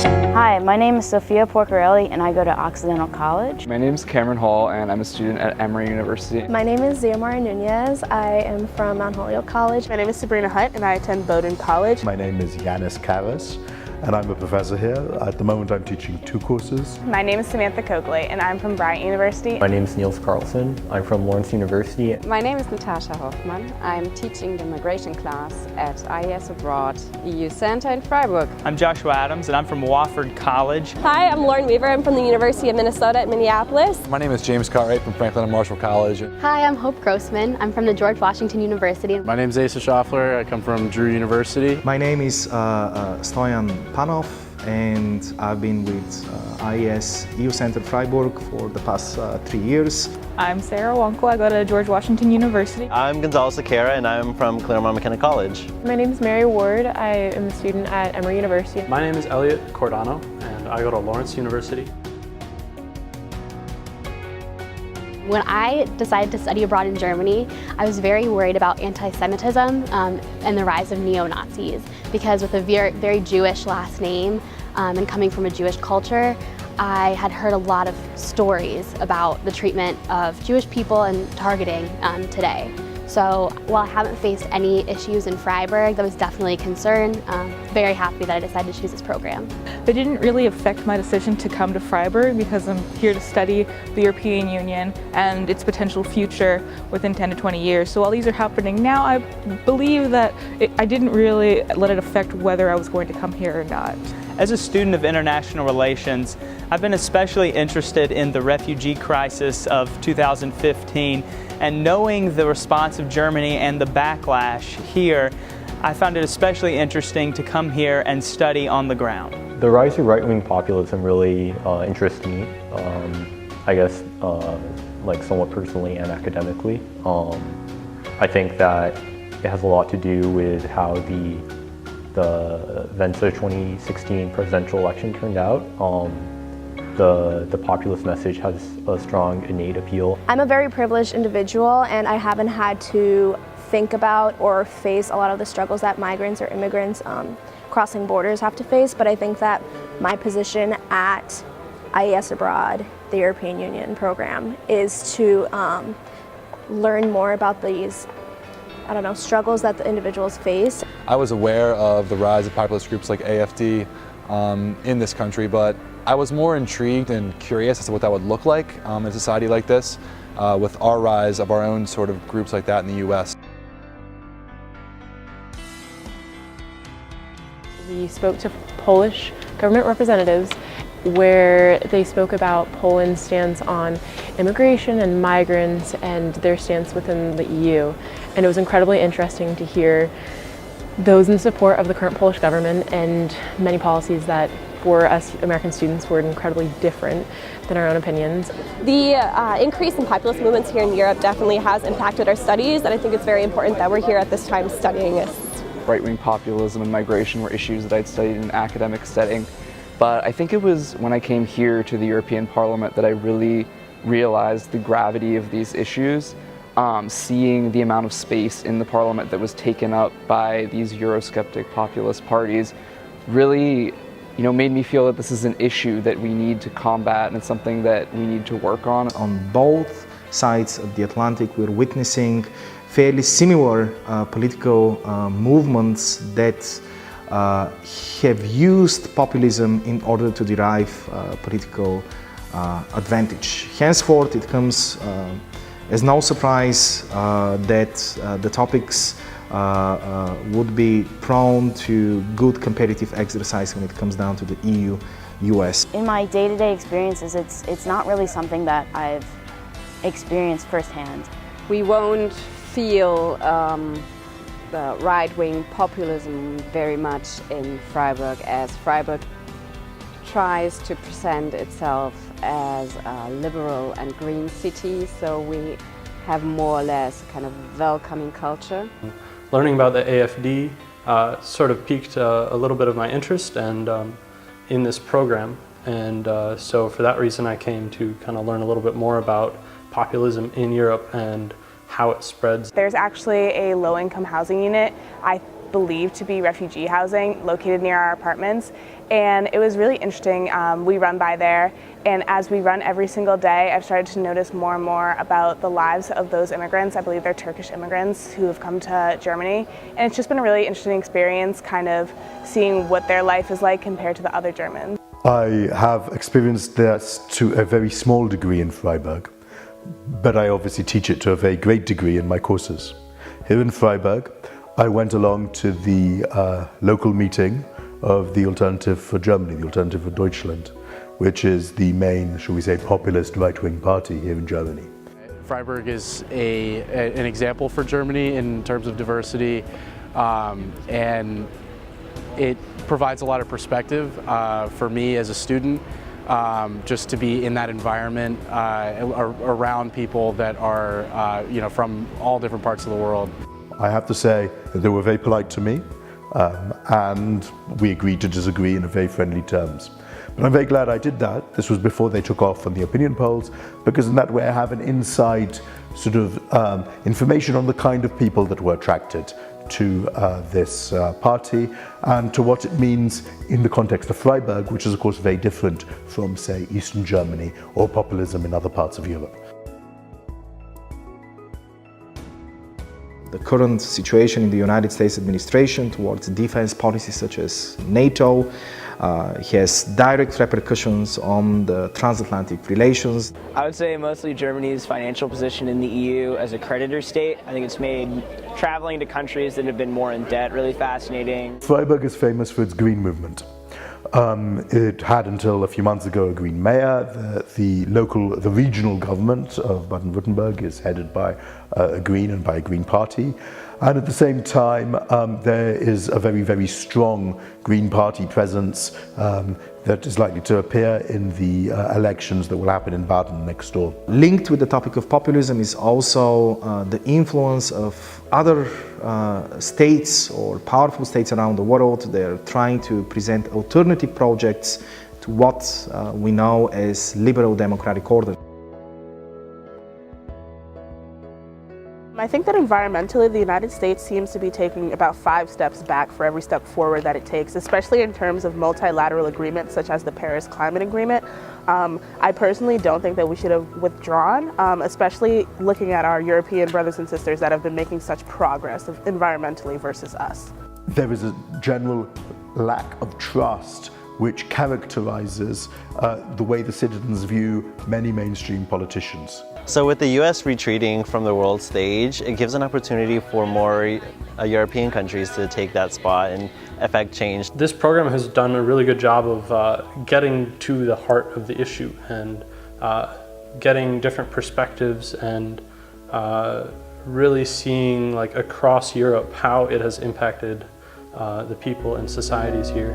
Hi, my name is Sophia Porcarelli and I go to Occidental College. My name is Cameron Hall and I'm a student at Emory University. My name is Xiomara Nunez. I am from Mount Holyoke College. My name is Sabrina Hutt and I attend Bowdoin College. My name is Yanis Karas and I'm a professor here. At the moment I'm teaching 2 courses. My name is Samantha Coakley and I'm from Bryant University. My name is Niels Carlson. I'm from Lawrence University. My name is Natasha Hoffmann. I'm teaching the migration class at IES Abroad, EU Center in Freiburg. I'm Joshua Adams and I'm from Wofford College. Hi, I'm Lauren Weaver. I'm from the University of Minnesota at Minneapolis. My name is James Cartwright from Franklin and Marshall College. Hi, I'm Hope Grossman. I'm from the George Washington University. My name is Asa Schaffler. I come from Drew University. My name is Stoyan Panov, and I've been with IES EU Center Freiburg for the past 3 years. I'm Sarah Wonko. I go to George Washington University. I'm Gonzalo Sequeira and I'm from Claremont McKenna College. My name is Mary Ward. I am a student at Emory University. My name is Elliot Cordano and I go to Lawrence University. When I decided to study abroad in Germany, I was very worried about anti-Semitism and the rise of neo-Nazis, because with a very Jewish last name and coming from a Jewish culture, I had heard a lot of stories about the treatment of Jewish people and targeting today. So while I haven't faced any issues in Freiburg, that was definitely a concern. Very happy that I decided to choose this program. It didn't really affect my decision to come to Freiburg because I'm here to study the European Union and its potential future within 10 to 20 years. So while these are happening now, I believe that I didn't really let it affect whether I was going to come here or not. As a student of international relations, I've been especially interested in the refugee crisis of 2015, and knowing the response of Germany and the backlash here, I found it especially interesting to come here and study on the ground. The rise of right-wing populism really interests me, I guess like somewhat personally and academically. I think that it has a lot to do with how the events of the 2016 presidential election turned out. The populist message has a strong innate appeal. I'm a very privileged individual and I haven't had to think about or face a lot of the struggles that migrants or immigrants crossing borders have to face, but I think that my position at IES Abroad, the European Union program, is to learn more about these struggles that the individuals face. I was aware of the rise of populist groups like AFD in this country, but I was more intrigued and curious as to what that would look like in a society like this, with our rise of our own sort of groups like that in the US. We spoke to Polish government representatives where they spoke about Poland's stance on immigration and migrants and their stance within the EU. And it was incredibly interesting to hear those in support of the current Polish government and many policies that for us American students were incredibly different than our own opinions. The increase in populist movements here in Europe definitely has impacted our studies, and I think it's very important that we're here at this time studying this. Right-wing populism and migration were issues that I'd studied in an academic setting, but I think it was when I came here to the European Parliament that I really realized the gravity of these issues. Seeing the amount of space in the Parliament that was taken up by these Eurosceptic populist parties really made me feel that this is an issue that we need to combat and it's something that we need to work on. On both sides of the Atlantic, we're witnessing fairly similar political movements that have used populism in order to derive political advantage. Henceforth, it comes as no surprise that the topics would be prone to good competitive exercise when it comes down to the EU-US. In my day-to-day experiences, it's not really something that I've experienced firsthand. We won't feel the right-wing populism very much in Freiburg, as Freiburg tries to present itself as a liberal and green city, so we have more or less kind of welcoming culture. Learning about the AFD sort of piqued a little bit of my interest and in this program, and so for that reason I came to kind of learn a little bit more about populism in Europe and how it spreads. There's actually a low-income housing unit. I believed to be refugee housing located near our apartments, and it was really interesting. We run by there, and as we run every single day, I've started to notice more and more about the lives of those immigrants. I believe they're Turkish immigrants who have come to Germany, and it's just been a really interesting experience kind of seeing what their life is like compared to the other Germans. I have experienced this to a very small degree in Freiburg, but I obviously teach it to a very great degree in my courses. Here in Freiburg, I went along to the local meeting of the Alternative for Germany, the Alternative for Deutschland, which is the main, shall we say, populist right-wing party here in Germany. Freiburg is an example for Germany in terms of diversity, and it provides a lot of perspective for me as a student, just to be in that environment around people that are from all different parts of the world. I have to say that they were very polite to me, and we agreed to disagree in very friendly terms. But I'm very glad I did that. This was before they took off on the opinion polls, because in that way I have an inside sort of information on the kind of people that were attracted to this party and to what it means in the context of Freiburg, which is of course very different from, say, Eastern Germany or populism in other parts of Europe. The current situation in the United States administration towards defense policies such as NATO has direct repercussions on the transatlantic relations. I would say mostly Germany's financial position in the EU as a creditor state. I think it's made traveling to countries that have been more in debt really fascinating. Freiburg is famous for its green movement. It had until a few months ago a green mayor. The regional government of Baden-Württemberg is headed by a green and by a green party. And at the same time, there is a very, very strong Green Party presence that is likely to appear in the elections that will happen in Baden next door. Linked with the topic of populism is also the influence of other states or powerful states around the world. They're trying to present alternative projects to what we know as liberal democratic order. I think that environmentally, the United States seems to be taking about 5 steps back for every step forward that it takes, especially in terms of multilateral agreements such as the Paris Climate Agreement. I personally don't think that we should have withdrawn, especially looking at our European brothers and sisters that have been making such progress environmentally versus us. There is a general lack of trust which characterizes the way the citizens view many mainstream politicians. So with the US retreating from the world stage, it gives an opportunity for more European countries to take that spot and affect change. This program has done a really good job of getting to the heart of the issue and getting different perspectives and really seeing across Europe how it has impacted the people and societies here.